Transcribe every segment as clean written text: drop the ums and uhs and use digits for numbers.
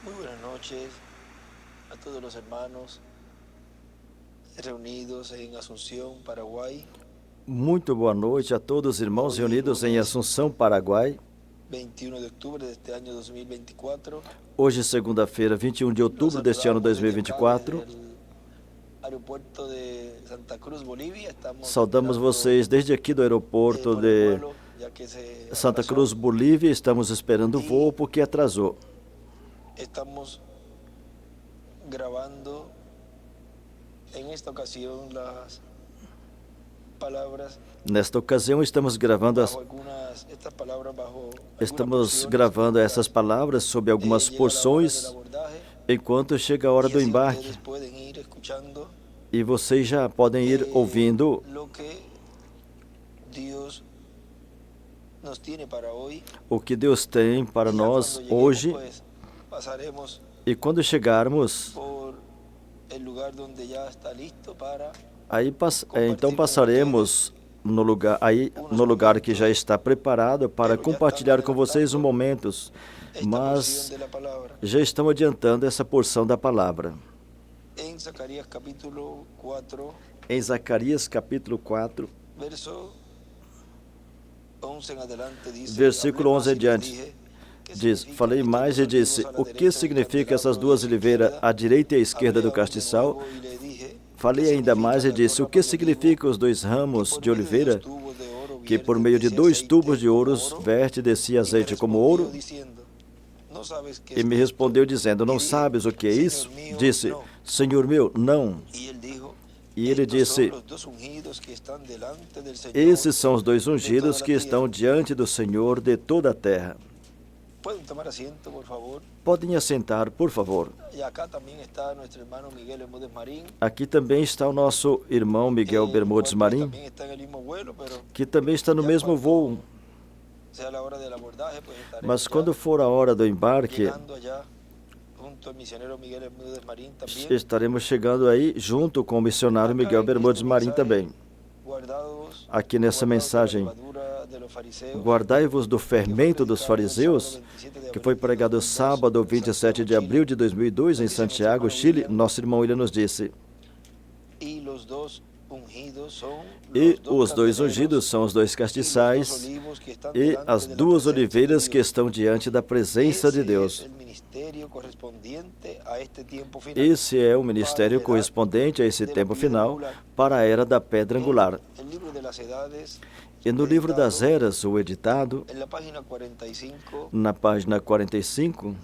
Muy buenas noches a todos los hermanos reunidos en Asunción, Paraguay. Muito boa noite a todos os irmãos reunidos em Assunção, Paraguai. 21 de octubre de este año 2024. Hoje, segunda-feira, 21 de outubro deste ano 2024. Aeroporto de Santa Cruz, Bolívia. Saudamos vocês desde aqui do aeroporto de Santa Cruz, Bolívia. Estamos esperando o voo porque atrasou. Estamos gravando en esta ocasión las palabras. Nesta ocasião estamos gravando essas palavras sobre algumas porções enquanto chega a hora do embarque. E vocês já podem ir ouvindo o que Deus tem para nós hoje. E quando chegarmos, então passaremos no lugar que já está preparado para compartilhar com vocês os momentos, mas já estão adiantando essa porção da palavra. Em Zacarias capítulo 4, versículo 11 adiante, diz: falei mais e disse, o que significa essas duas oliveiras à direita e à esquerda do castiçal? Falei ainda mais e disse, o que significam os dois ramos de oliveira, que por meio de dois tubos de ouro verte desse azeite como ouro? E me respondeu dizendo, não sabes o que é isso? Disse, Senhor meu, não. E ele disse, esses são os dois ungidos que estão diante do Senhor de toda a terra. Podem assentar, por favor. Aqui também está o nosso irmão Miguel Bermudes Marim, que também está no mesmo voo. Mas quando for a hora do embarque, estaremos chegando aí junto com o missionário Miguel Bermudes Marim também. Aqui nessa mensagem, guardai-vos do fermento dos fariseus, que foi pregado sábado, 27 de abril de 2002, em Santiago, Chile. Nosso irmão William nos disse, e os dois ungidos são os dois castiçais e as duas oliveiras que estão diante da presença de Deus. Esse é o ministério correspondente a esse tempo final para a era da pedra angular. E no livro das eras, o editado, na página 45,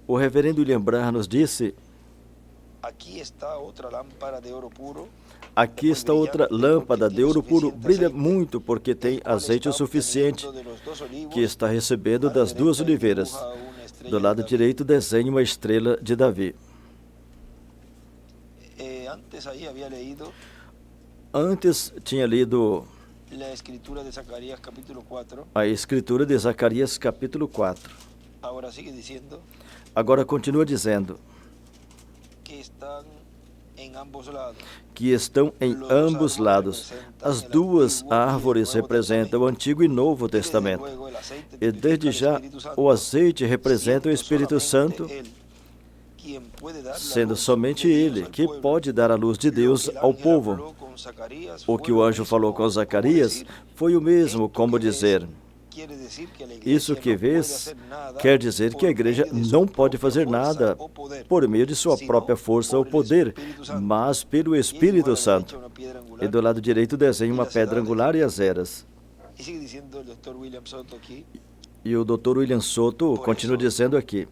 o reverendo William Branham nos disse, aqui está outra lâmpada de ouro puro, brilha muito porque tem azeite o suficiente, que está recebendo das duas oliveiras. Do lado direito desenha uma estrela de Davi. Antes tinha lido a escritura de Zacarias capítulo 4. Agora continua dizendo que estão em ambos lados. As duas árvores representam o Antigo e Novo Testamento. E desde já o azeite representa o Espírito Santo, sendo somente Ele que pode dar a luz de Deus ao povo. O que o anjo falou com Zacarias foi o mesmo, como dizer, isso que vês quer dizer que a igreja não pode fazer nada por meio de sua própria força ou poder, mas pelo Espírito Santo. E do lado direito desenha uma pedra angular e as eras. E o Dr. William Soto continua dizendo aqui,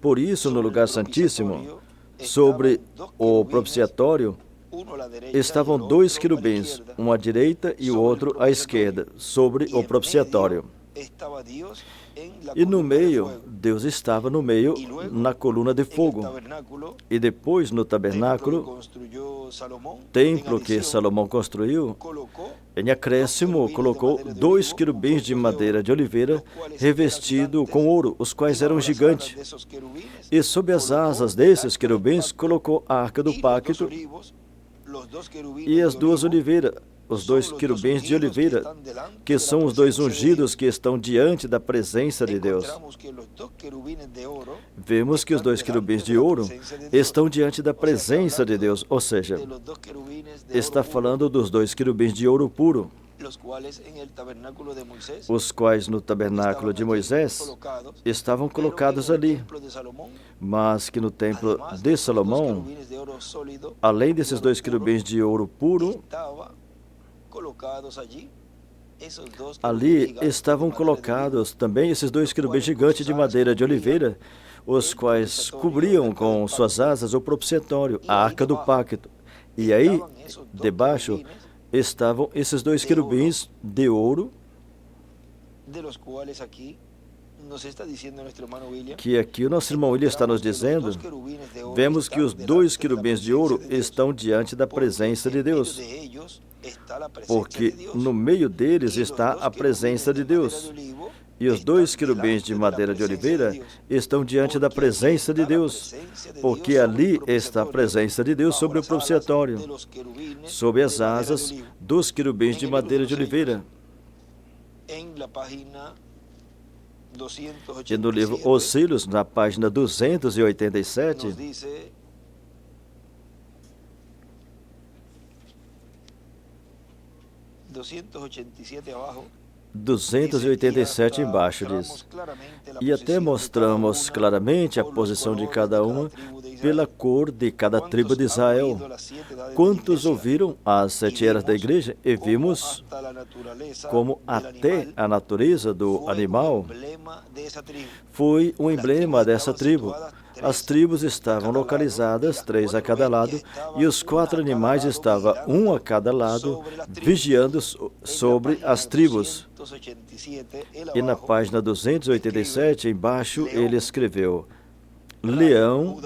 por isso, no lugar santíssimo, sobre o propiciatório, estavam dois querubins, um à direita e o outro à esquerda, sobre o propiciatório. E no meio, Deus estava no meio, na coluna de fogo. E depois, no tabernáculo, templo que Salomão construiu, em acréscimo, colocou dois querubins de madeira de oliveira, revestido com ouro, os quais eram gigantes. E sob as asas desses querubins, colocou a arca do pacto e as duas oliveiras, os dois querubins de oliveira, que são os dois ungidos que estão diante da presença de Deus. Vemos que os dois querubins de ouro estão diante da presença de Deus, ou seja, está falando dos dois querubins de ouro puro, os quais no tabernáculo de Moisés estavam colocados ali, mas que no templo de Salomão, além desses dois querubins de ouro puro, ali estavam colocados também esses dois querubins gigantes de madeira de oliveira, os quais cobriam com suas asas o propiciatório, a arca do pacto. E aí, debaixo, estavam esses dois querubins de ouro, que aqui o nosso irmão William está nos dizendo. Vemos que os dois querubins de ouro estão diante da presença de Deus, porque no meio deles está a presença de Deus. E os dois querubins de madeira de oliveira estão diante da presença de Deus, porque ali está a presença de Deus sobre o propiciatório, sob as asas dos querubins de madeira de oliveira. E no livro Os Cílios, na página 287, abaixo, 287 embaixo diz: e até mostramos claramente a posição de cada uma pela cor de cada tribo de Israel. Quantos ouviram as 7 eras da igreja e vimos como até a natureza do animal foi um emblema dessa tribo. As tribos estavam localizadas, 3 a cada lado, e os 4 animais estavam, 1 a cada lado, vigiando sobre as tribos. E na página 287, embaixo, ele escreveu: Leão,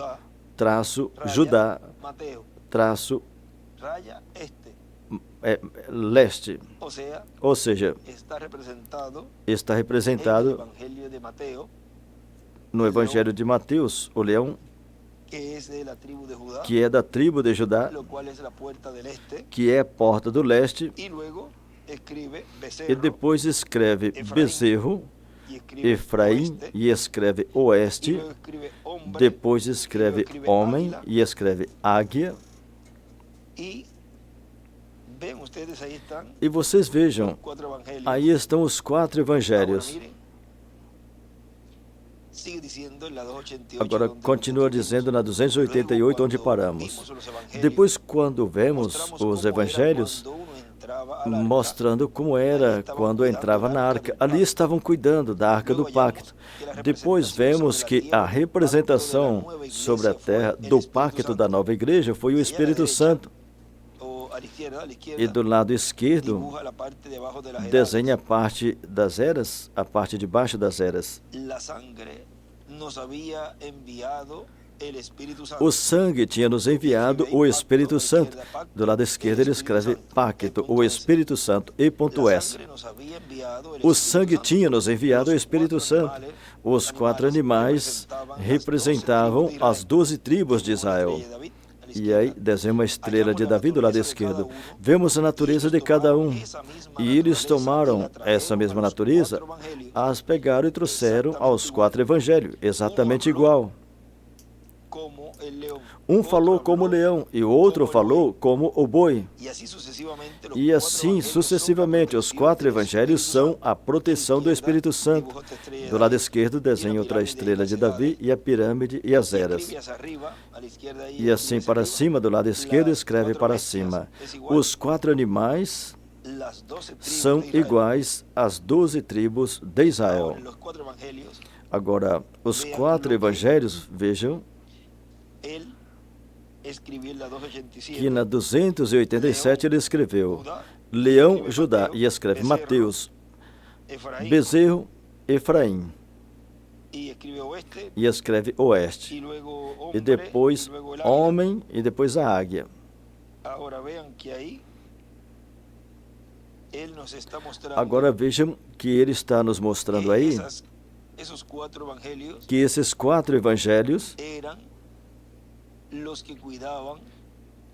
traço, Judá, traço, leste. Ou seja, está representado no Evangelho de Mateus, o leão, que é da tribo de Judá, que é a porta do leste, e depois escreve bezerro, Efraim, e escreve oeste, depois escreve homem, e escreve águia. E vocês vejam, aí estão os 4 evangelhos. Agora, continua dizendo na 288, onde paramos. Depois, quando vemos os evangelhos, mostrando como era quando entrava na arca. Ali estavam cuidando da arca do pacto. Depois vemos que a representação sobre a terra do pacto da nova igreja foi o Espírito Santo. E do lado esquerdo, desenha a parte das eras, a parte de baixo das eras. O sangue tinha nos enviado o Espírito Santo. Do lado esquerdo ele escreve pacto, o Espírito Santo, E.S. O sangue tinha nos enviado o Espírito Santo. Os 4 animais representavam as 12 tribos de Israel. E aí desenha uma estrela de Davi do lado esquerdo. Vemos a natureza de cada um. E eles tomaram essa mesma natureza, as pegaram e trouxeram aos 4 evangelhos, exatamente igual. Um falou como o leão e o outro falou como o boi. E assim sucessivamente, os 4 evangelhos são a proteção do Espírito Santo. Do lado esquerdo desenha outra estrela de Davi e a pirâmide e as eras. E assim para cima, do lado esquerdo, escreve para cima. Os 4 animais são iguais às 12 tribos de Israel. Agora, os 4 evangelhos, vejam, que na 287 ele escreveu Leão, Judá, e escreve Mateus, bezerro, Efraim, e escreve Oeste, e depois homem, e depois a águia. Agora vejam que ele está nos mostrando aí que esses 4 evangelhos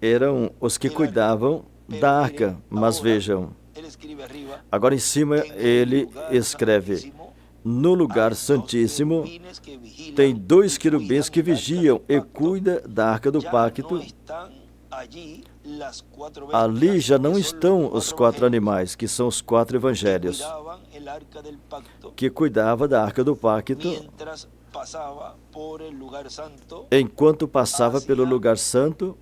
eram os que cuidavam da arca. Mas vejam, agora em cima ele escreve: no lugar santíssimo tem 2 querubins que vigiam e cuidam da arca do pacto. Ali já não estão os 4 animais, que são os 4 evangelhos, que cuidava da arca do pacto enquanto passava pelo lugar santo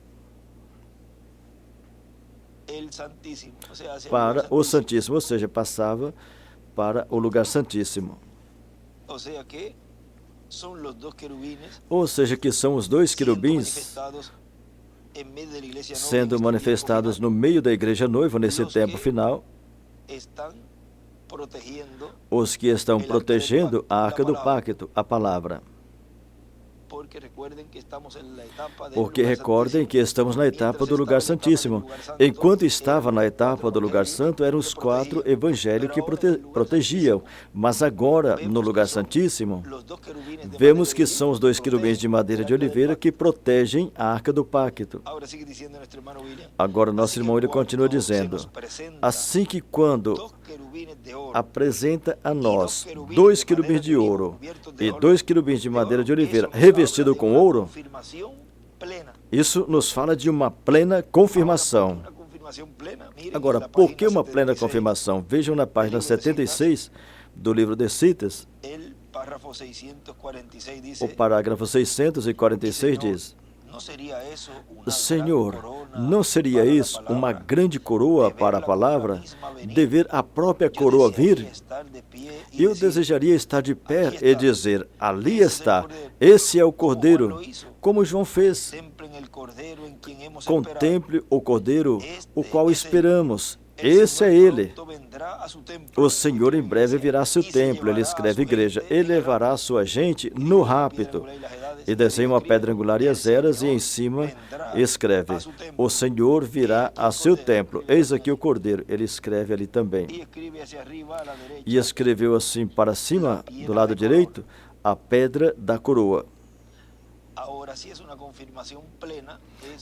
para o Santíssimo, ou seja, passava para o lugar santíssimo. Ou seja, que são os 2 querubins sendo manifestados no meio da igreja noiva nesse tempo final, os que estão protegendo a arca do pacto, a palavra. Porque recordem que estamos na etapa do lugar santíssimo. Enquanto estava na etapa do lugar santo, eram os 4 evangelhos que protegiam. Mas agora, no lugar santíssimo, vemos que são os 2 querubins de madeira de oliveira que protegem a arca do pacto. Agora, nosso irmão ele continua dizendo: assim que quando apresenta a nós 2 querubins de ouro e 2 querubins de madeira de oliveira revestido com ouro, isso nos fala de uma plena confirmação. Agora, por que uma plena confirmação? Vejam na página 76 do livro de Citas, o parágrafo 646 diz: Senhor, não seria isso uma grande coroa para a palavra, de ver a própria coroa vir? Eu desejaria estar de pé e dizer: ali está, esse é o Cordeiro, como João fez. Contemple o Cordeiro, o qual esperamos. Esse é ele. O Senhor em breve virá a seu templo, ele escreve igreja, ele levará a sua gente no rapto. E desenha uma pedra angular e as eras, e em cima escreve: o Senhor virá a seu templo. Eis aqui o Cordeiro. Ele escreve ali também. E escreveu assim para cima, do lado direito, a pedra da coroa.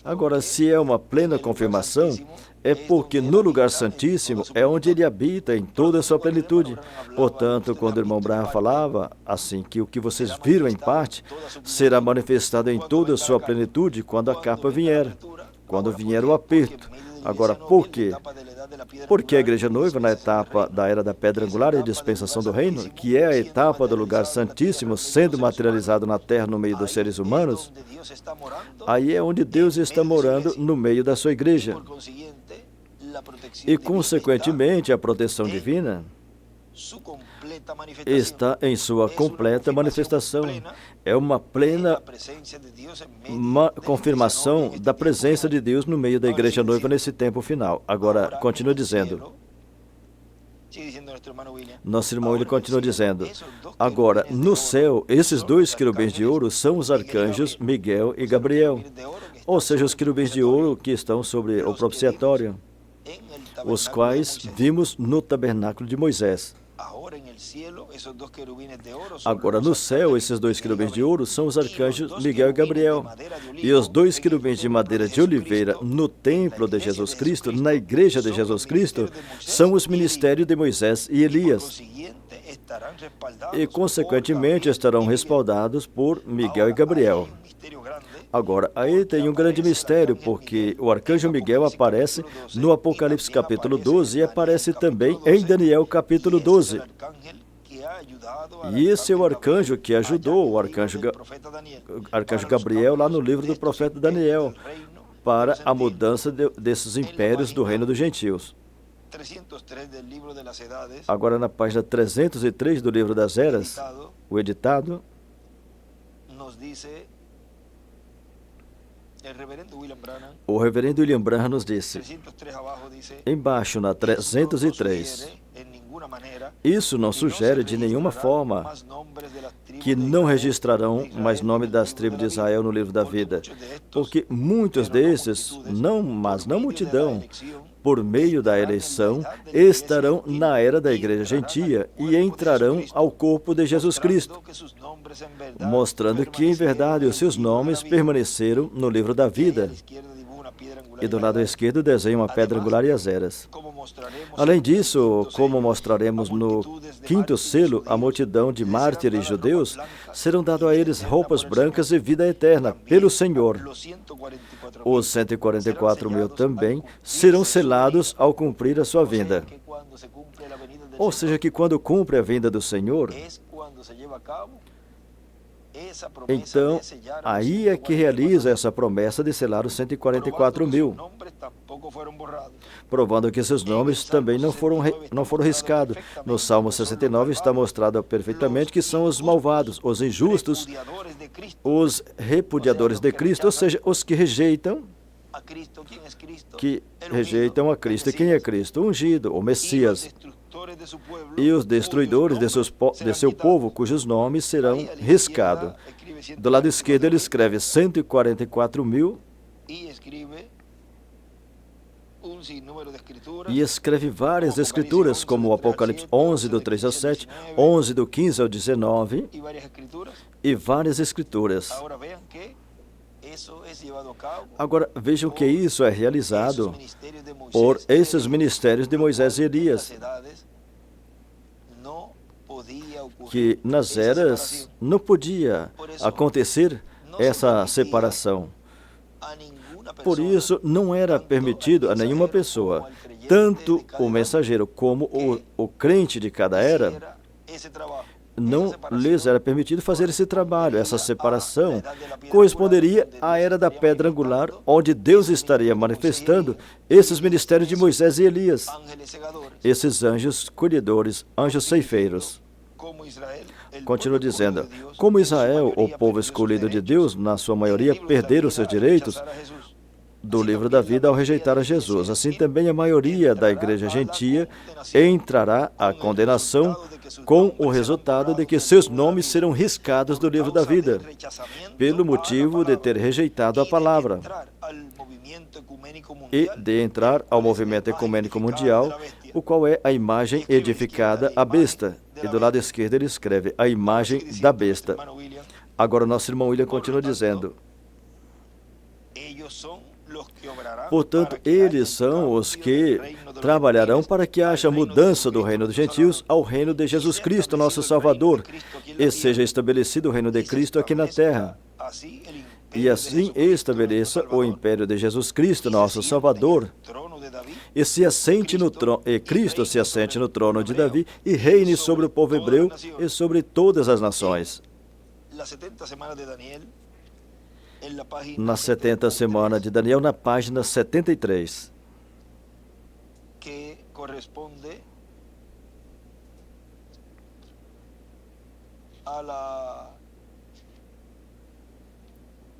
Agora, se é uma plena confirmação, é porque no lugar santíssimo é onde ele habita em toda a sua plenitude. Portanto, quando o irmão Branham falava assim, que o que vocês viram em parte será manifestado em toda a sua plenitude quando a capa vier, quando vier o aperto. Agora, por quê? Porque a igreja noiva, na etapa da era da pedra angular e dispensação do reino, que é a etapa do lugar santíssimo sendo materializado na terra no meio dos seres humanos, aí é onde Deus está morando no meio da sua igreja. E, consequentemente, a proteção divina está em sua completa manifestação. É uma plena confirmação da presença de Deus no meio da igreja noiva nesse tempo final. Agora, continua dizendo. Nosso irmão, ele continua dizendo: agora, no céu, esses 2 querubins de ouro são os arcanjos Miguel e Gabriel. Ou seja, os querubins de ouro que estão sobre o propiciatório, os quais vimos no tabernáculo de Moisés. Agora, no céu, esses 2 querubins de ouro são os arcanjos Miguel e Gabriel. E os 2 querubins de madeira de oliveira no templo de Jesus Cristo, na igreja de Jesus Cristo, são os ministérios de Moisés e Elias. E, consequentemente, estarão respaldados por Miguel e Gabriel. Agora, aí tem um grande mistério, porque o arcanjo Miguel aparece no Apocalipse capítulo 12 e aparece também em Daniel capítulo 12. E esse é o arcanjo que ajudou o arcanjo Gabriel lá no livro do profeta Daniel para a mudança desses impérios do reino dos gentios. Agora, na página 303 do livro das eras, o editado, o reverendo William Branham nos disse, embaixo na 303, isso não sugere de nenhuma forma que não registrarão mais nome das tribos de Israel no livro da vida, porque muitos desses, mas não multidão, por meio da eleição, estarão na era da igreja gentia e entrarão ao corpo de Jesus Cristo, mostrando que, em verdade, os seus nomes permaneceram no livro da vida. E do lado esquerdo desenha uma pedra angular e as eras. Além disso, como mostraremos no quinto selo, a multidão de mártires judeus serão dados a eles roupas brancas e vida eterna pelo Senhor. Os 144.000 também serão selados ao cumprir a sua vinda. Ou seja, que quando cumpre a vinda do Senhor, então aí é que realiza essa promessa de selar os 144.000, provando que seus nomes também não foram riscados. No Salmo 69 está mostrado perfeitamente que são os malvados, os injustos, os repudiadores de Cristo, ou seja, os que rejeitam a Cristo. E quem é Cristo? O ungido, o Messias. E os destruidores de seu povo, cujos nomes serão riscados. Do lado esquerdo ele escreve 144.000 e escreve várias escrituras, como o Apocalipse 11, do 3 ao 7, 11, do 15 ao 19, e várias escrituras. Agora, vejam que isso é realizado por esses ministérios de Moisés e Elias, que nas eras não podia acontecer essa separação. Por isso, não era permitido a nenhuma pessoa, tanto o mensageiro como o crente de cada era, não lhes era permitido fazer esse trabalho. Essa separação corresponderia à era da pedra angular, onde Deus estaria manifestando esses ministérios de Moisés e Elias, esses anjos colhedores, anjos ceifeiros. Continua dizendo, como Israel, o povo escolhido de Deus, na sua maioria, perderam seus direitos do livro da vida ao rejeitar a Jesus, assim também a maioria da igreja gentia entrará à condenação, com o resultado de que seus nomes serão riscados do livro da vida, pelo motivo de ter rejeitado a palavra e de entrar ao movimento ecumênico mundial, o qual é a imagem edificada, a besta. E do lado esquerdo ele escreve a imagem da besta. Agora nosso irmão William continua dizendo, portanto, eles são os que trabalharão para que haja mudança do reino dos gentios ao reino de Jesus Cristo, nosso Salvador, e seja estabelecido o reino de Cristo aqui na terra. E assim estabeleça o império de Jesus Cristo, nosso Salvador, e Cristo se assente no trono de Davi e reine sobre o povo hebreu e sobre todas as nações. Na 70ª semana de Daniel, na página 73, que corresponde à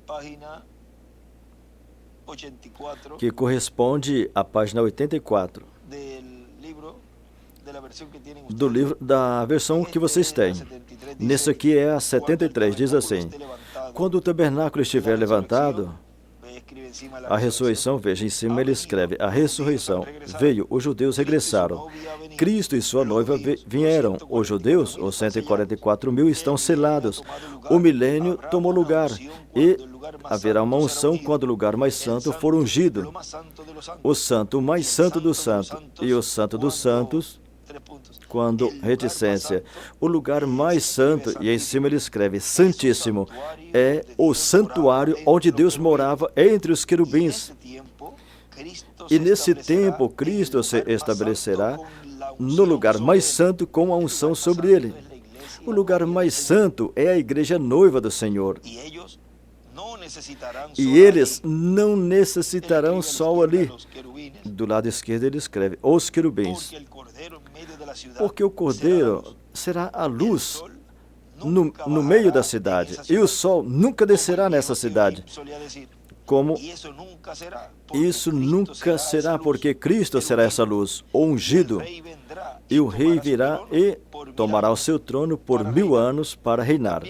página 84, que corresponde à página 84 do livro da versão que vocês têm. Nesse aqui é a 73, diz assim: quando o tabernáculo estiver levantado, a ressurreição, veja, em cima ele escreve, a ressurreição veio, os judeus regressaram, Cristo e sua noiva vieram, os judeus, os 144.000 estão selados, o milênio tomou lugar, e haverá uma unção quando o lugar mais santo for ungido, o santo mais santo do santo, e o santo dos santos, quando reticência, o lugar mais santo, e em cima ele escreve santíssimo, é o santuário onde Deus morava entre os querubins. E nesse tempo Cristo se estabelecerá no lugar mais santo com a unção sobre ele. O lugar mais santo é a igreja noiva do Senhor. E eles não necessitarão só ali. Do lado esquerdo ele escreve, os querubins. Porque o Cordeiro será a luz no meio da cidade, e o sol nunca descerá nessa cidade. Como isso nunca será, porque Cristo será essa luz, o ungido, e o rei virá e tomará o seu trono por 1000 anos para reinar.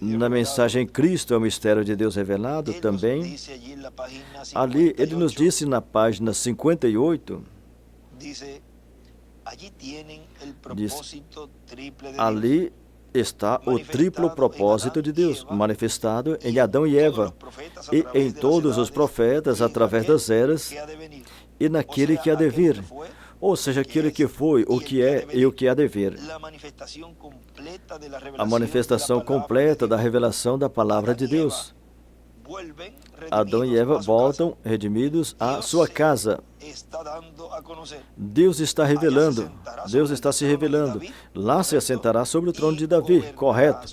Na mensagem Cristo é o mistério de Deus revelado também. Ali ele nos disse na página 58, ali está o triplo propósito de Deus, manifestado em Adão e Eva, e em todos os profetas através das eras, e naquele que há de vir, ou seja, aquele que foi, o que é e o que há de vir. A manifestação completa da revelação da palavra de Deus. Adão e Eva voltam redimidos à sua casa. Deus está revelando, Deus está se revelando. Lá se assentará sobre o trono de Davi, correto.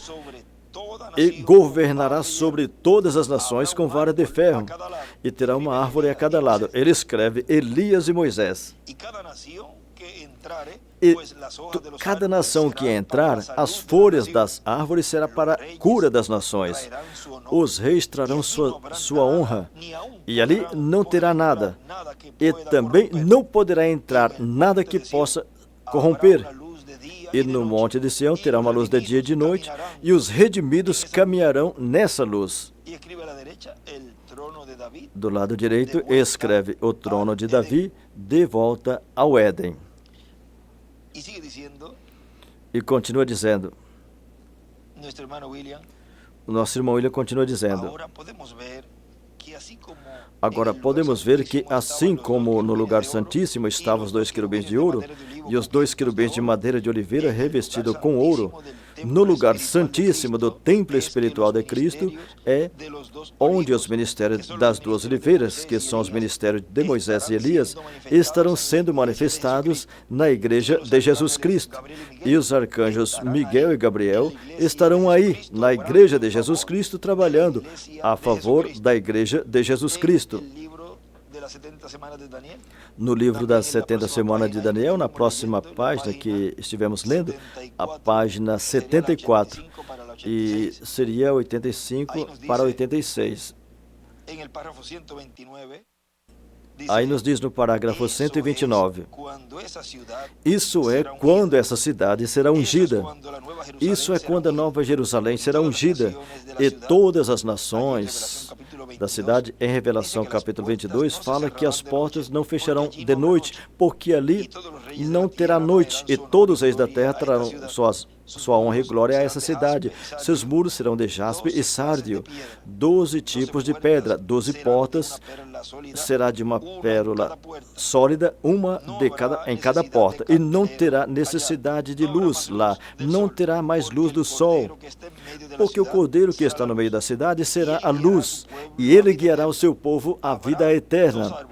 E governará sobre todas as nações com vara de ferro, e terá uma árvore a cada lado. Ele escreve Elias e Moisés. E cada nação que entrar, as folhas das árvores será para a cura das nações. Os reis trarão sua honra, e ali não terá nada. E também não poderá entrar nada que possa corromper. E no monte de Sião terá uma luz de dia e de noite, e os redimidos caminharão nessa luz. Do lado direito, escreve o trono de Davi de volta ao Éden. E continua dizendo, o nosso irmão William continua dizendo, agora podemos ver que assim como no lugar santíssimo estavam os 2 querubins de ouro e os 2 querubins de madeira de oliveira revestidos com ouro, no lugar santíssimo do templo espiritual de Cristo é onde os ministérios das 2 oliveiras, que são os ministérios de Moisés e Elias, estarão sendo manifestados na igreja de Jesus Cristo. E os arcanjos Miguel e Gabriel estarão aí, na igreja de Jesus Cristo, trabalhando a favor da igreja de Jesus Cristo. No livro das 70 semanas de Daniel, na próxima página que estivemos lendo, a página 74, e seria 85 para 86. Aí nos diz no parágrafo 129, isso é quando essa cidade será ungida. Isso é quando a Nova Jerusalém será ungida, e todas as nações da cidade, em Revelação capítulo 22, fala que as portas não fecharão de noite, porque ali não terá noite, e todos os reis da terra trarão sua honra e glória a essa cidade. Seus muros serão de jaspe e sárdio, 12 tipos de pedra, 12 portas, será de uma pérola sólida, uma em cada porta, e não terá necessidade de luz lá, não terá mais luz do sol, porque o Cordeiro que está no meio da cidade será a luz, e ele guiará o seu povo à vida eterna.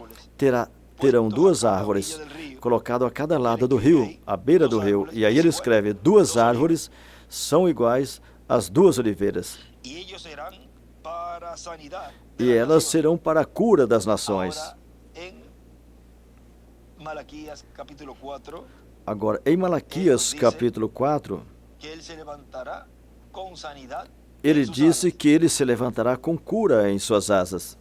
Terão 2 árvores, colocado a cada lado do rio, à beira do rio, e aí ele escreve, 2 árvores são iguais às 2 oliveiras, e elas serão para a cura das nações. Agora, em Malaquias capítulo 4, ele disse que ele se levantará com cura em suas asas.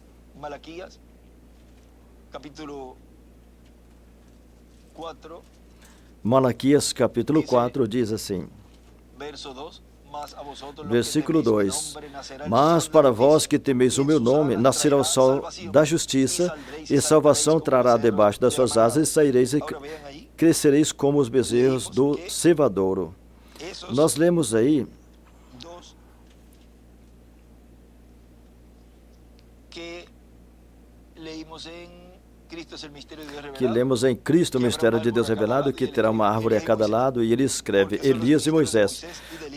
Malaquias capítulo 4 diz assim, versículo 2, mas para vós que temeis o meu nome, nascerá o sol da justiça, e salvação trará debaixo das suas asas, e saireis e crescereis como os bezerros do cevadouro. Nós lemos aí que lemos em Cristo o mistério de Deus revelado, que terá uma árvore a cada lado, e ele escreve Elias e Moisés,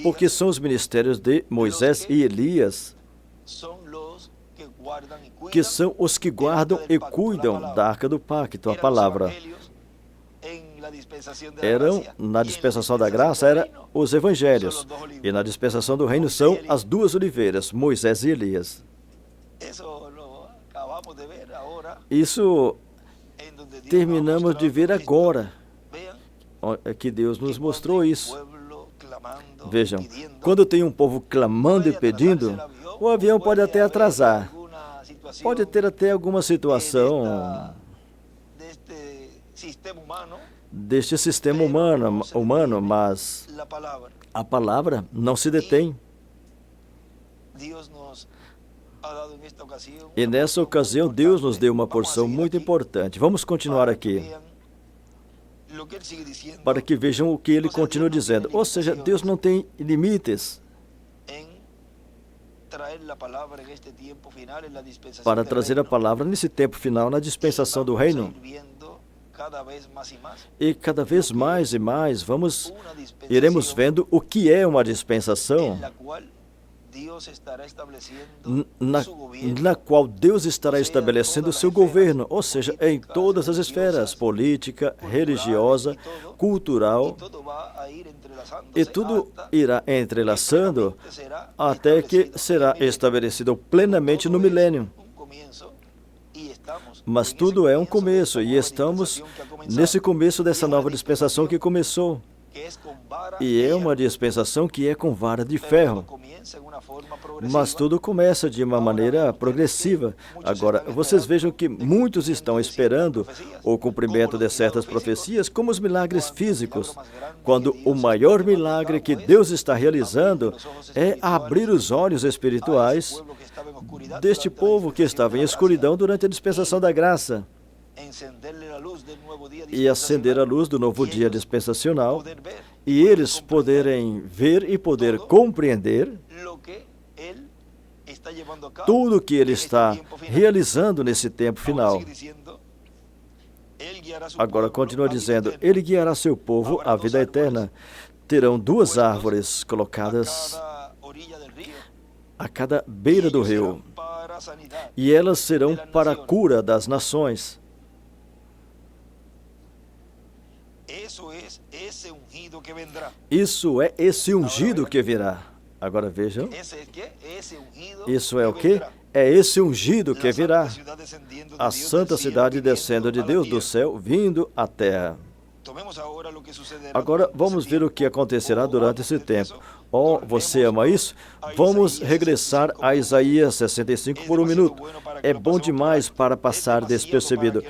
porque são os ministérios de Moisés e Elias, que são os que guardam e cuidam da arca do pacto, a palavra. Na dispensação da graça, eram os evangelhos, e na dispensação do reino são as 2 oliveiras, Moisés e Elias. Isso terminamos de ver agora, que Deus nos mostrou isso. Vejam, quando tem um povo clamando e pedindo, o avião pode até atrasar, pode ter até alguma situação deste sistema humano, mas a palavra não se detém. E nessa ocasião, Deus nos deu uma porção muito importante. Vamos continuar aqui. para que vejam o que ele continua dizendo. Ou seja, Deus não tem limites para trazer a palavra nesse tempo final, na dispensação do reino. E cada vez mais e mais iremos vendo o que é uma dispensação na qual Deus estará estabelecendo o seu governo, ou seja, em todas as esferas, política, religiosa, cultural, e tudo irá entrelaçando até que será estabelecido plenamente no milênio. Mas tudo é um começo, e estamos nesse começo dessa nova dispensação que começou. E é uma dispensação que é com vara de ferro. Mas tudo começa de uma maneira progressiva. Agora, vocês vejam que muitos estão esperando o cumprimento de certas profecias, como os milagres físicos, quando o maior milagre que Deus está realizando é abrir os olhos espirituais deste povo que estava em escuridão durante a dispensação da graça e acender a luz do novo dia dispensacional, e eles poderem ver e poder compreender tudo o que ele está realizando nesse tempo final. Agora continua dizendo, ele guiará seu povo à vida eterna. Terão duas árvores colocadas a cada beira do rio, e elas serão para a cura das nações. Isso é esse ungido que virá. Agora vejam. Isso é o quê? É esse ungido que virá. A santa cidade descendo de Deus do céu, vindo à terra. Agora vamos ver o que acontecerá durante esse tempo. Oh, você ama isso? Vamos regressar a Isaías 65 por um minuto. É bom demais para passar despercebido.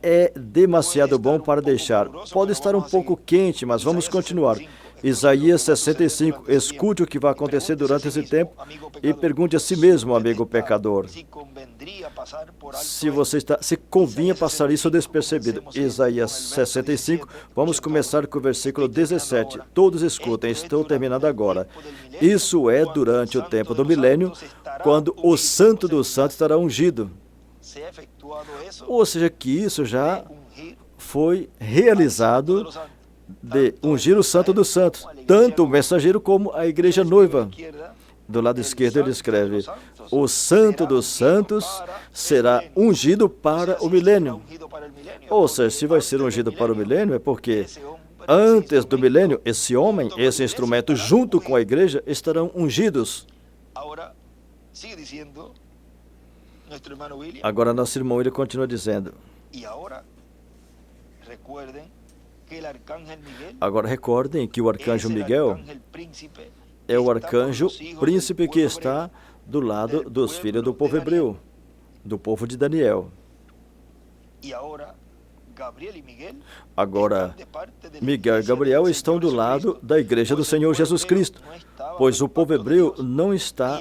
É demasiado bom para deixar. Pode estar um pouco quente, mas vamos continuar. Isaías 65. Escute o que vai acontecer durante esse tempo e pergunte a si mesmo, amigo pecador, se convinha passar isso despercebido. Isaías 65, vamos começar com o versículo 17. Todos escutem, estou terminando agora. Isso é durante o tempo do milênio, quando o Santo dos Santos estará ungido. Ou seja, que isso já foi realizado de ungir o Santo dos Santos, tanto o mensageiro como a igreja noiva. Do lado esquerdo ele escreve, o Santo dos Santos será ungido para o milênio. Ou seja, se vai ser ungido para o milênio é porque antes do milênio, esse homem, esse instrumento, junto com a igreja, estarão ungidos. Agora nosso irmão ele continua dizendo, agora recordem que o arcanjo Miguel é o arcanjo príncipe que está do lado dos filhos do povo hebreu, do povo de Daniel. Agora, Miguel e Gabriel estão do lado da igreja do Senhor Jesus Cristo, pois o povo hebreu não está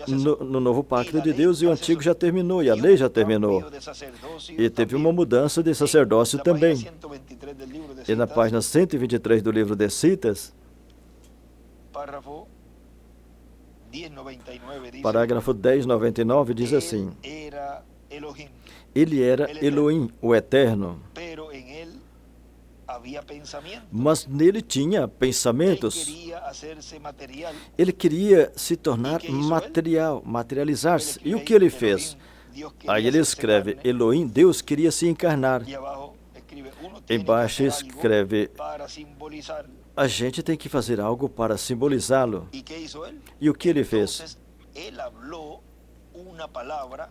no novo pacto de Deus, e o antigo já terminou, e a lei já terminou. E teve uma mudança de sacerdócio também. E na página 123 do livro de Citas, parágrafo 1099 diz assim, ele era Elohim, o Eterno, mas nele tinha pensamentos. Ele queria se tornar material, materializar-se. E o que ele fez? Aí ele escreve, Elohim, Deus queria se encarnar. Embaixo escreve, a gente tem que fazer algo para simbolizá-lo. E o que ele fez?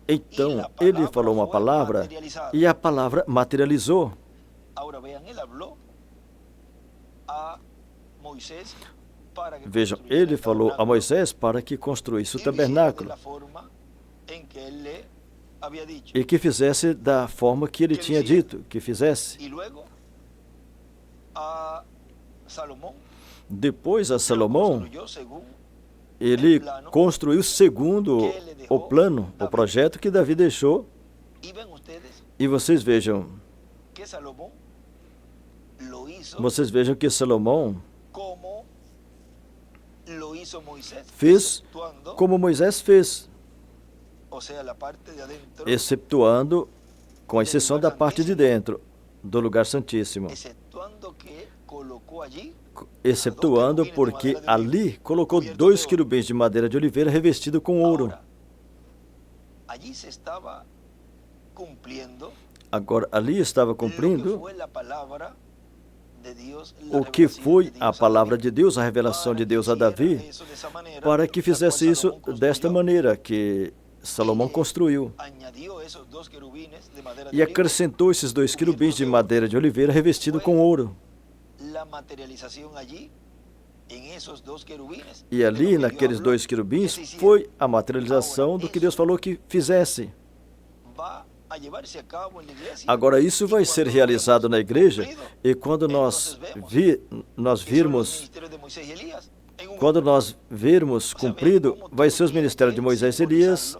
Então, ele falou uma palavra e a palavra materializou. Vejam, ele falou a Moisés para que construísse o tabernáculo e que fizesse da forma que ele tinha dito que fizesse. Depois a Salomão, ele construiu segundo o plano, o projeto que Davi deixou. E vocês vejam vocês vejam que Salomão fez como Moisés fez, excetuando, com exceção da parte de dentro do lugar santíssimo, excetuando porque ali colocou 2 querubins de madeira de oliveira revestido com ouro. Agora, ali estava cumprindo o que foi a palavra de Deus, a revelação de Deus a Davi, para que fizesse isso desta maneira que Salomão construiu. E acrescentou esses 2 querubins de madeira de oliveira revestido com ouro. E ali, naqueles 2 querubins, foi a materialização do que Deus falou que fizesse. Agora, isso vai ser realizado na igreja, e quando nós virmos cumprido, vai ser os ministérios de Moisés e Elias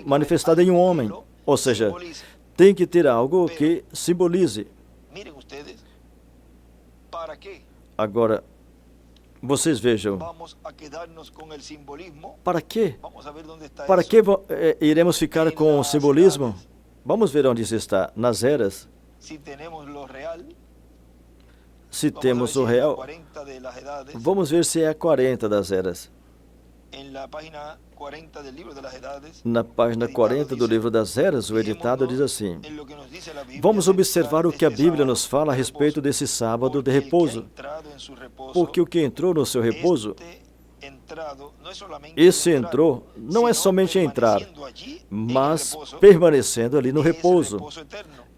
manifestado em um homem. Ou seja, tem que ter algo que simbolize. Agora, vocês vejam, para quê? Para que iremos ficar com o simbolismo? Vamos ver onde isso está. Nas eras, se temos o real, vamos ver se é a 40 das eras. Na página 40 do livro das eras, o editado diz assim: vamos observar o que a Bíblia nos fala a respeito desse sábado de repouso, porque o que entrou no seu repouso, esse entrou não é somente entrar, mas permanecendo ali no repouso.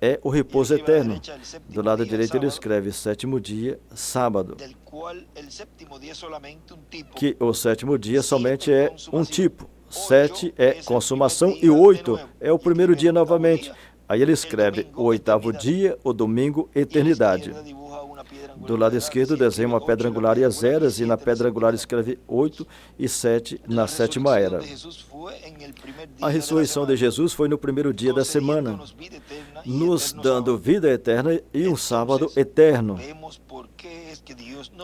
É o repouso eterno. Do lado direito ele escreve 7º dia, sábado. Que o 7º dia somente é um tipo. 7 é consumação e 8 é o primeiro dia novamente. Aí ele escreve o 8º dia, o domingo, eternidade. Do lado esquerdo desenha uma pedra angular e as eras, e na pedra angular escreve 8 e 7 na 7ª era. A ressurreição de Jesus foi no primeiro dia da semana, nos dando vida eterna e um sábado eterno.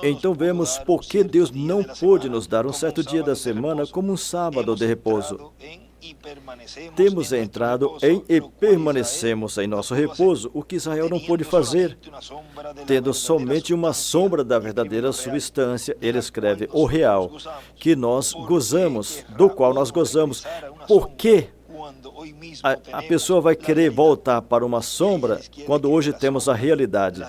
Então vemos por que Deus não pôde nos dar um certo dia da semana como um sábado de repouso. Temos entrado em e permanecemos em nosso repouso, o que Israel não pôde fazer, tendo somente uma sombra da verdadeira substância. Ele escreve o real, que nós gozamos, do qual nós gozamos. Por que a pessoa vai querer voltar para uma sombra quando hoje temos a realidade?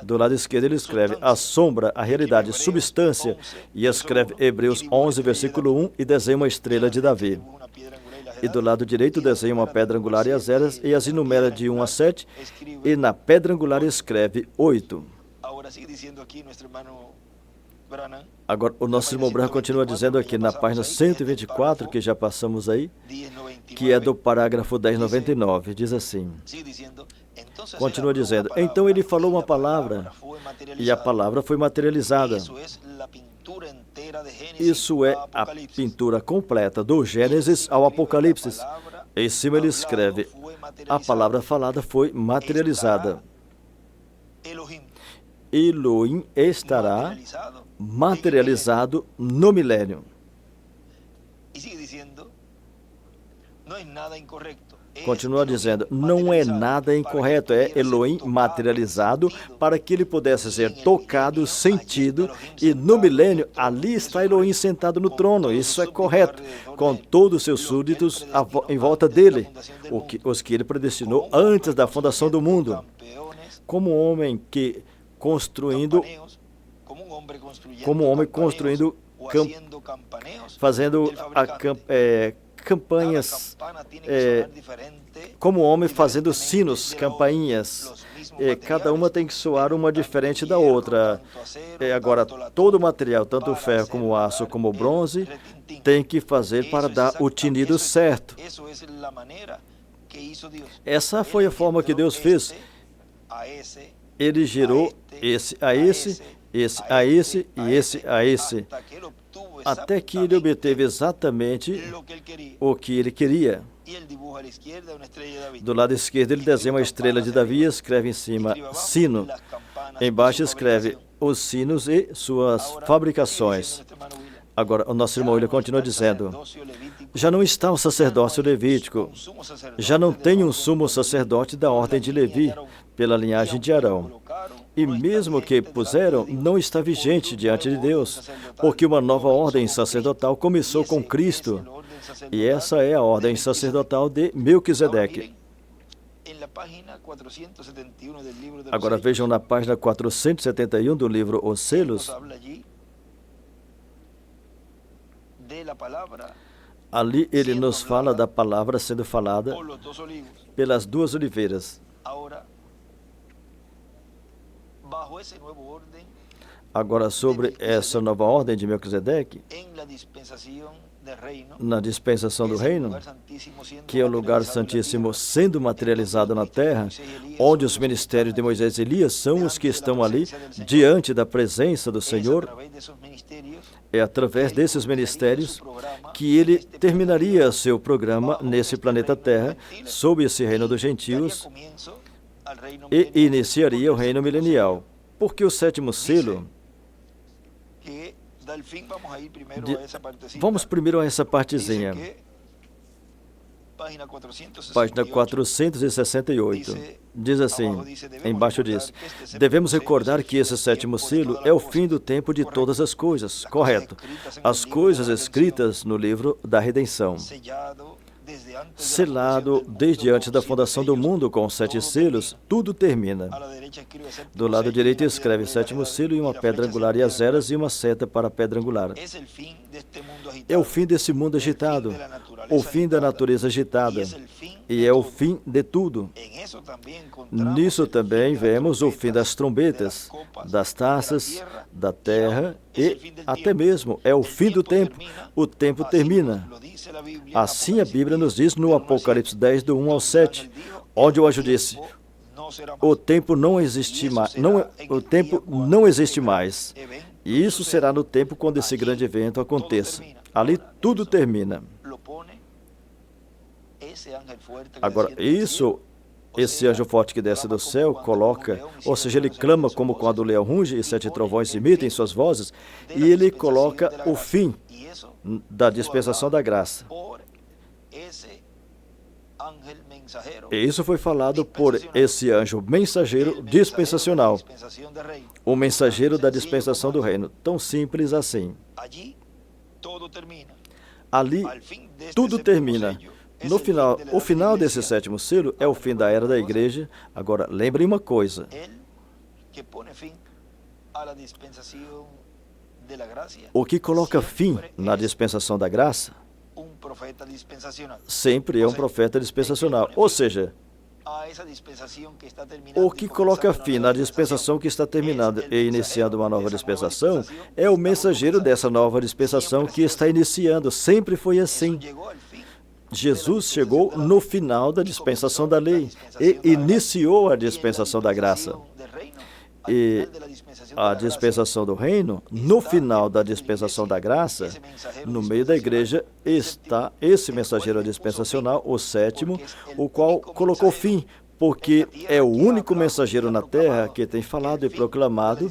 Do lado esquerdo ele escreve a sombra, a realidade, substância, e escreve Hebreus 11, versículo 1, e desenha uma estrela de Davi. E do lado direito desenha uma pedra angular e as eras, e as enumera de 1 a 7, e na pedra angular escreve 8. Agora, o nosso irmão Branham continua dizendo aqui na página 124, que já passamos aí, que é do parágrafo 1099, diz assim, continua dizendo, então ele falou uma palavra, e a palavra foi materializada. Isso é a pintura completa, do Gênesis ao Apocalipse. Em cima ele escreve, a palavra falada foi materializada. Elohim estará materializado no milênio. Continua dizendo, não é nada incorreto, é Elohim materializado para que ele pudesse ser tocado, sentido, e no milênio ali está Elohim sentado no trono. Isso é correto, com todos os seus súditos em volta dele, os que ele predestinou antes da fundação do mundo. Como um homem construindo, fazendo campanhas, como homem fazendo sinos, campainhas, cada uma tem que soar uma diferente da outra. Agora, todo o material, tanto o ferro como o aço como o bronze, tem que fazer para dar o tinido certo. Essa foi a forma que Deus fez. Ele gerou esse a esse, esse a esse e esse a esse, até que ele obteve exatamente o que ele queria. Do lado esquerdo ele desenha uma estrela de Davi e escreve em cima sino. Embaixo escreve os sinos e suas fabricações. Agora, o nosso irmão William continua dizendo, já não está o sacerdócio levítico, já não tem um sumo sacerdote da ordem de Levi, pela linhagem de Arão. E mesmo que puseram, não está vigente diante de Deus, porque uma nova ordem sacerdotal começou com Cristo, e essa é a ordem sacerdotal de Melquisedeque. Agora vejam na página 471 do livro Os Selos, ali ele nos fala da palavra sendo falada pelas duas oliveiras. Agora, sobre essa nova ordem de Melquisedeque, na dispensação do reino, que é o lugar santíssimo sendo materializado na terra, onde os ministérios de Moisés e Elias são os que estão ali diante da presença do Senhor, é através desses ministérios que ele terminaria seu programa nesse planeta Terra, sob esse reino dos gentios, e iniciaria o reino milenial. Porque o sétimo selo... Vamos primeiro a essa partezinha. Página 468. Diz assim, embaixo diz, devemos recordar que esse sétimo selo é o fim do tempo de todas as coisas. Correto. As coisas escritas no livro da redenção. Selado desde antes da fundação do mundo com 7 selos, tudo termina. Do lado direito escreve sétimo selo e uma pedra angular e as eras e uma seta para a pedra angular. É o fim desse mundo agitado, o fim da natureza agitada, e é o fim de tudo. Nisso também vemos o fim das trombetas, das taças, da terra e até mesmo é o fim do tempo. O tempo termina. Assim a Bíblia nos diz no Apocalipse 10, do 1 ao 7, onde o anjo disse, o tempo não existe mais, o tempo não existe mais. E isso será no tempo quando esse grande evento aconteça. Ali tudo termina. Agora, esse anjo forte que desce do céu coloca, ou seja, ele clama como quando o leão ruge e 7 trovões emitem suas vozes, e ele coloca o fim da dispensação da graça. E isso foi falado por esse anjo mensageiro dispensacional, o mensageiro da dispensação do reino. Tão simples assim. Ali, tudo termina. No final, o final desse sétimo selo é o fim da era da igreja. Agora, lembrem uma coisa. O que coloca fim na dispensação da graça sempre é um profeta dispensacional. Ou seja, o que coloca fim na dispensação que está terminando e iniciando uma nova dispensação é o mensageiro dessa nova dispensação que está iniciando. Sempre foi assim. Jesus chegou no final da dispensação da lei e iniciou a dispensação da graça. E a dispensação do reino, no final da dispensação da graça, no meio da igreja, está esse mensageiro dispensacional, o sétimo, o qual colocou fim, porque é o único mensageiro na terra que tem falado e proclamado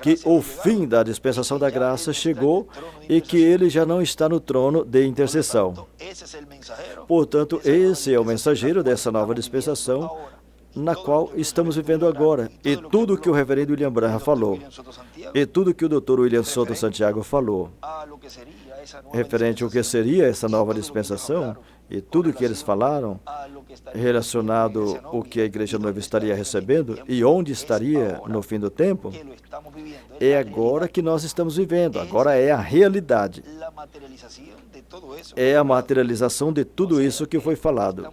que o fim da dispensação da graça chegou e que ele já não está no trono de intercessão. Portanto, esse é o mensageiro dessa nova dispensação na qual estamos vivendo agora. E tudo que o reverendo William Branham falou, e tudo que o Dr. William Soto Santiago falou, referente ao que seria essa nova dispensação, e tudo que eles falaram, relacionado ao que a igreja noiva estaria recebendo e onde estaria no fim do tempo, é agora que nós estamos vivendo, agora é a realidade. É a materialização de tudo isso que foi falado.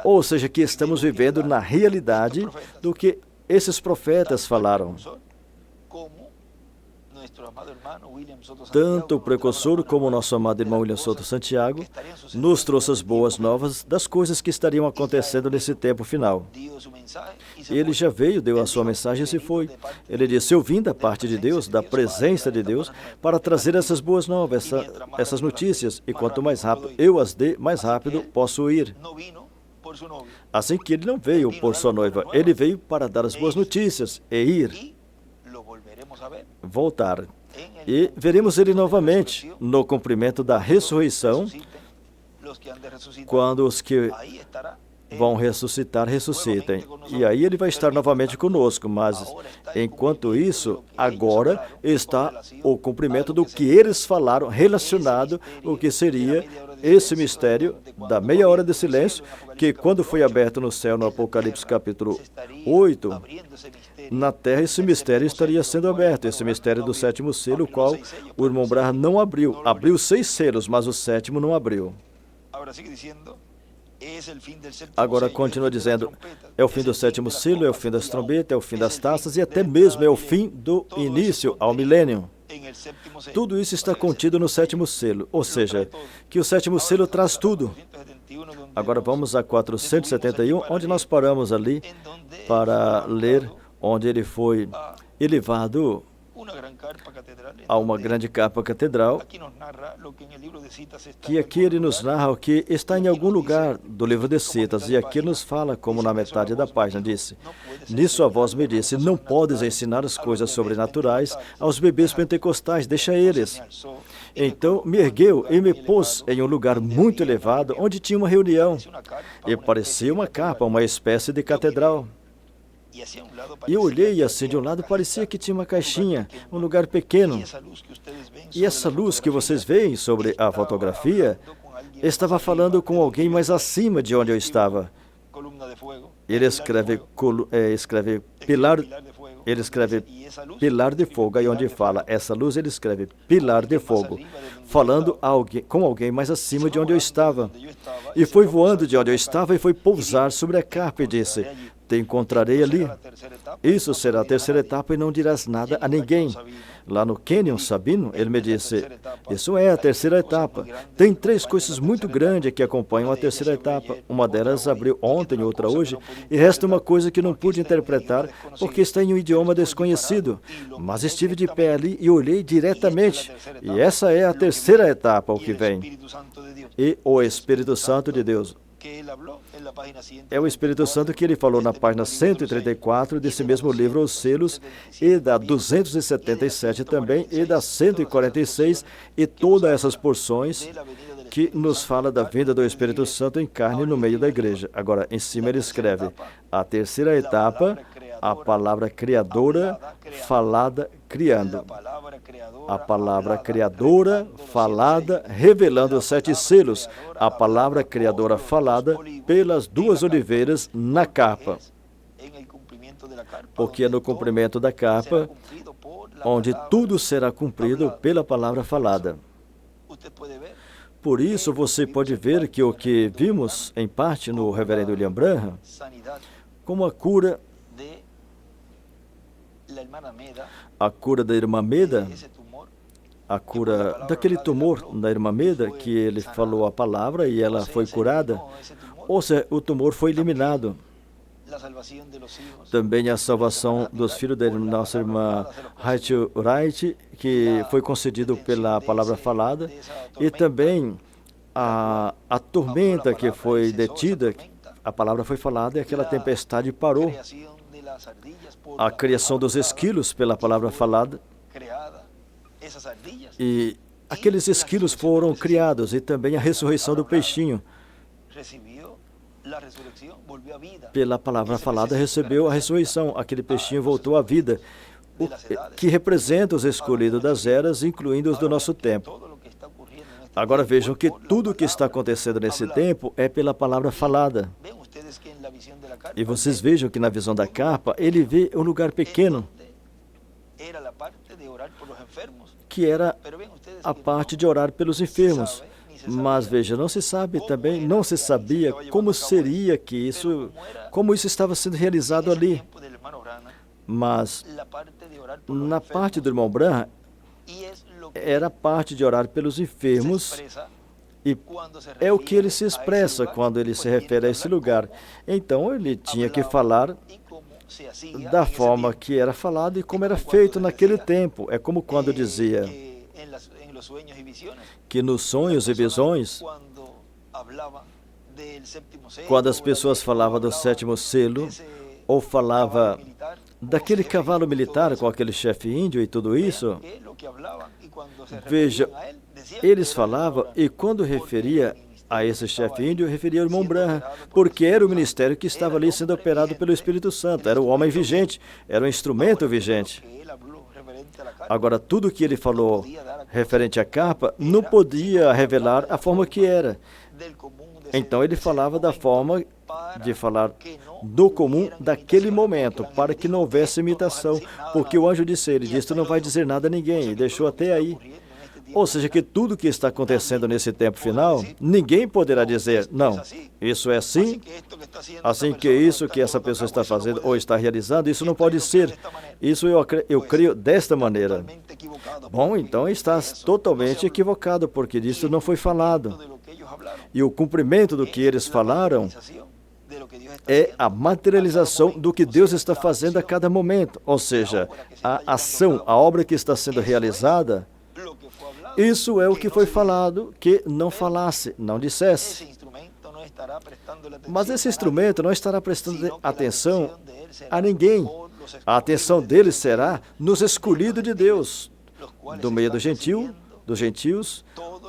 Ou seja, que estamos vivendo na realidade do que esses profetas falaram. Tanto o precursor como o nosso amado irmão William Soto Santiago nos trouxe as boas novas das coisas que estariam acontecendo nesse tempo final. Ele já veio, deu a sua mensagem e se foi. Ele disse, eu vim da parte de Deus, da presença de Deus, para trazer essas boas novas, essas notícias, e quanto mais rápido eu as dê, mais rápido posso ir. Assim que ele não veio por sua noiva, ele veio para dar as boas notícias e ir, voltar. E veremos ele novamente no cumprimento da ressurreição, quando os que vão ressuscitar, ressuscitem. E aí ele vai estar novamente conosco, mas enquanto isso, agora está o cumprimento do que eles falaram relacionado ao que seria esse mistério da meia hora de silêncio, que quando foi aberto no céu no Apocalipse capítulo 8, na terra esse mistério estaria sendo aberto, esse mistério do sétimo selo, o qual o irmão Branham não abriu. Abriu 6 selos, mas o sétimo não abriu. Agora continua dizendo, é o fim do sétimo selo, é o fim das trombetas, é o fim das taças e até mesmo é o fim do início ao milênio. Tudo isso está contido no sétimo selo, ou seja, que o sétimo selo traz tudo. Agora vamos a 471, onde nós paramos ali para ler, onde ele foi elevado a uma grande capa catedral, que aqui ele nos narra o que está em algum lugar do livro de Citas, e aqui nos fala, como na metade da página, disse: nisso a voz me disse, não podes ensinar as coisas sobrenaturais aos bebês pentecostais, deixa eles. Então me ergueu e me pôs em um lugar muito elevado, onde tinha uma reunião, e parecia uma capa, uma espécie de catedral. E eu olhei e assim de um lado parecia que tinha uma caixinha, um lugar pequeno. E essa luz que vocês veem sobre a fotografia estava falando com alguém mais acima de onde eu estava. Ele escreve pilar de fogo, aí onde fala essa luz ele escreve pilar de fogo, falando com alguém mais acima de onde eu estava. E foi voando de onde eu estava e foi pousar sobre a capa e disse: te encontrarei ali. Isso será a terceira etapa e não dirás nada a ninguém. Lá no Canyon Sabino, ele me disse, isso é a terceira etapa. Tem 3 coisas muito grandes que acompanham a terceira etapa. Uma delas abriu ontem, outra hoje, e resta uma coisa que não pude interpretar porque está em um idioma desconhecido. Mas estive de pé ali e olhei diretamente. E essa é a terceira etapa, o que vem. E o Espírito Santo de Deus. É o Espírito Santo que ele falou na página 134 desse mesmo livro, Os Selos, e da 277 também, e da 146, e todas essas porções que nos fala da vinda do Espírito Santo em carne no meio da igreja. Agora, em cima ele escreve, a terceira etapa, a palavra criadora, falada, criando. A palavra criadora, falada, revelando os 7 selos. A palavra criadora falada pelas 2 oliveiras na capa. Porque é no cumprimento da capa onde tudo será cumprido pela palavra falada. Por isso, você pode ver que o que vimos, em parte, no reverendo William Branham, como a cura da irmã Meda, a cura daquele tumor da irmã Meda, que ele falou a palavra e ela foi curada, ou seja, o tumor foi eliminado. Também a salvação dos filhos da nossa irmã Rachel Wright, que foi concedido pela palavra falada, e também a tormenta que foi detida, a palavra foi falada e aquela tempestade parou. A criação dos esquilos pela palavra falada, e aqueles esquilos foram criados, e também a ressurreição do peixinho. Pela palavra falada recebeu a ressurreição, aquele peixinho voltou à vida, que representa os escolhidos das eras, incluindo os do nosso tempo. Agora vejam que tudo o que está acontecendo nesse tempo é pela palavra falada. E vocês vejam que na visão da capa, ele vê um lugar pequeno, que era a parte de orar pelos enfermos. Mas veja, não se sabe também, não se sabia como seria que isso, como isso estava sendo realizado ali. Mas na parte do irmão Branham, era a parte de orar pelos enfermos, e é o que ele se expressa quando ele se refere a esse lugar. Então ele tinha que falar da forma que era falado e como era feito naquele tempo. É como quando dizia que nos sonhos e visões, quando as pessoas falavam do sétimo selo, ou falava daquele cavalo militar com aquele chefe índio e tudo isso, veja, eles falavam, e quando referia a esse chefe índio, referia ao irmão Branham, porque era o ministério que estava ali sendo operado pelo Espírito Santo, era o homem vigente, era um instrumento vigente. Agora, tudo que ele falou referente à capa não podia revelar a forma que era. Então, ele falava da forma de falar do comum daquele momento, para que não houvesse imitação, porque o anjo disse, ele disse, tu não vai dizer nada a ninguém, e deixou até aí. Ou seja, que tudo que está acontecendo nesse tempo final, ninguém poderá dizer, não, isso é assim que isso que essa pessoa está fazendo ou está realizando, isso não pode ser. Isso eu creio desta maneira. Bom, então estás totalmente equivocado, porque disso não foi falado. E o cumprimento do que eles falaram é a materialização do que Deus está fazendo a cada momento. Ou seja, a ação, a obra que está sendo realizada, isso é o que foi falado, que não falasse, não dissesse. Mas esse instrumento não estará prestando atenção a ninguém. A atenção dele será nos escolhidos de Deus, do meio dos gentios,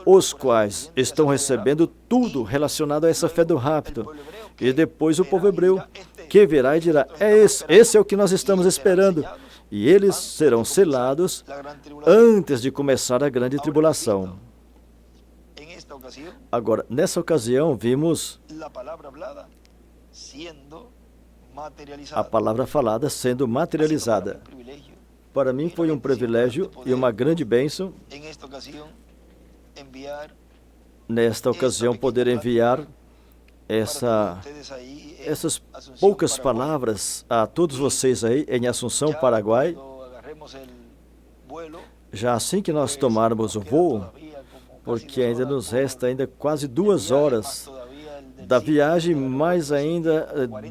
os quais estão recebendo tudo relacionado a essa fé do rapto. E depois o povo hebreu, que virá e dirá, esse é o que nós estamos esperando. E eles serão selados antes de começar a grande tribulação. Agora, nessa ocasião, vimos a palavra falada sendo materializada. Para mim foi um privilégio e uma grande bênção, nesta ocasião, poder enviar essas poucas palavras a todos vocês aí em Assunção, Paraguai. Já assim que nós tomarmos o voo, porque ainda nos resta quase 2 horas da viagem, mais ainda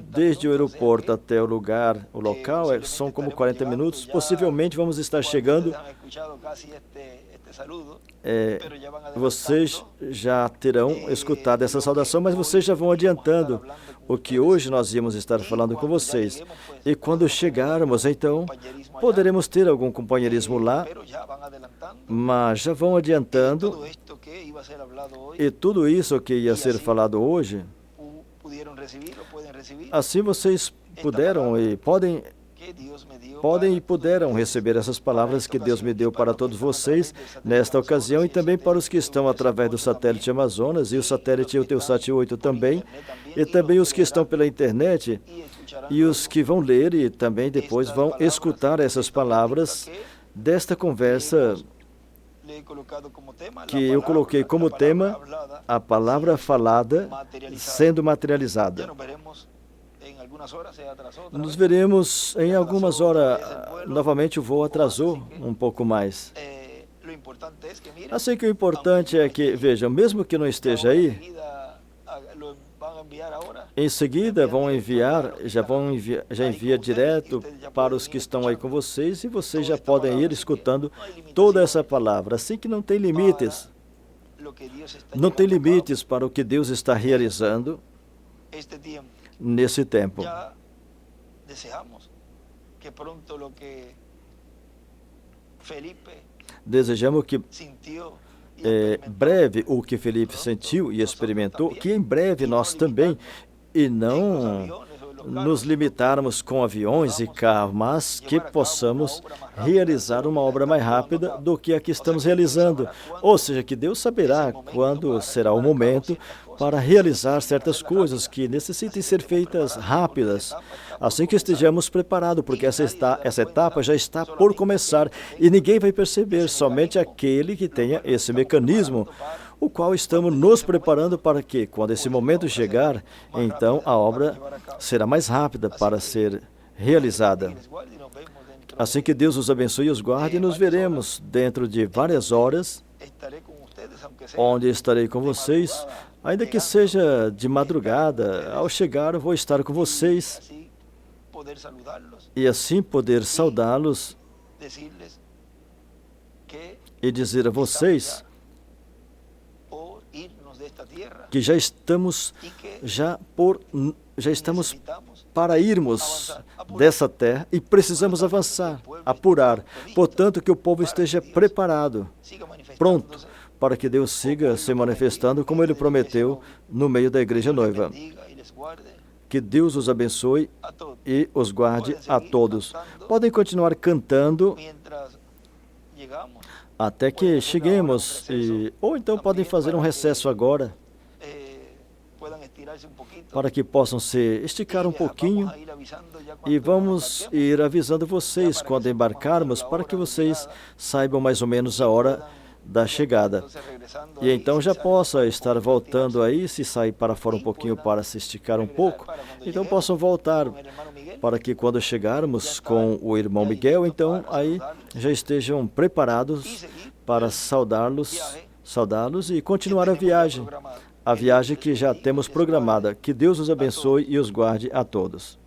desde o aeroporto até o local, são como 40 minutos, possivelmente vamos estar chegando. Vocês já terão escutado essa saudação, mas vocês já vão adiantando o que hoje nós íamos estar falando com vocês. E quando chegarmos, então, poderemos ter algum companheirismo lá, mas já vão adiantando, e tudo isso que ia ser falado hoje, assim vocês puderam e podem e puderam receber essas palavras que Deus me deu para todos vocês nesta ocasião, e também para os que estão através do satélite Amazonas e o satélite Eutelsat 8 também, e também os que estão pela internet e os que vão ler e também depois vão escutar essas palavras desta conversa que eu coloquei como tema a palavra falada sendo materializada. Nos veremos em algumas horas. Novamente o voo atrasou um pouco mais. Assim que o importante é que, vejam, mesmo que não esteja aí, em seguida já envia direto para os que estão aí com vocês, e vocês já podem ir escutando toda essa palavra, assim que não tem limites. Não tem limites para o que Deus está realizando nesse tempo. Desejamos que breve o que Felipe sentiu e experimentou, que em breve nós também, e não nos limitarmos com aviões e carros, mas que possamos realizar uma obra mais rápida do que a que estamos realizando. Ou seja, que Deus saberá quando será o momento para realizar certas coisas que necessitem ser feitas rápidas, assim que estejamos preparados, porque essa etapa já está por começar e ninguém vai perceber, somente aquele que tenha esse mecanismo, o qual estamos nos preparando para que, quando esse momento chegar, então a obra será mais rápida para ser realizada. Assim que Deus os abençoe e os guarde, e nos veremos dentro de várias horas, onde estarei com vocês, ainda que seja de madrugada. Ao chegar, eu vou estar com vocês, e assim poder saudá-los e dizer a vocês que já estamos para irmos dessa terra e precisamos avançar, apurar. Portanto, que o povo esteja preparado, pronto, para que Deus siga se manifestando como Ele prometeu no meio da igreja noiva. Que Deus os abençoe e os guarde a todos. Podem continuar cantando até que cheguemos, ou então podem fazer um recesso agora, para que possam se esticar um pouquinho, e vamos ir avisando vocês quando embarcarmos, para que vocês saibam mais ou menos a hora da chegada. E então já possa estar voltando aí, se sair para fora um pouquinho para se esticar um pouco, então possam voltar, para que quando chegarmos com o irmão Miguel, então aí já estejam preparados para saudá-los e continuar a viagem que já temos programada. Que Deus os abençoe e os guarde a todos.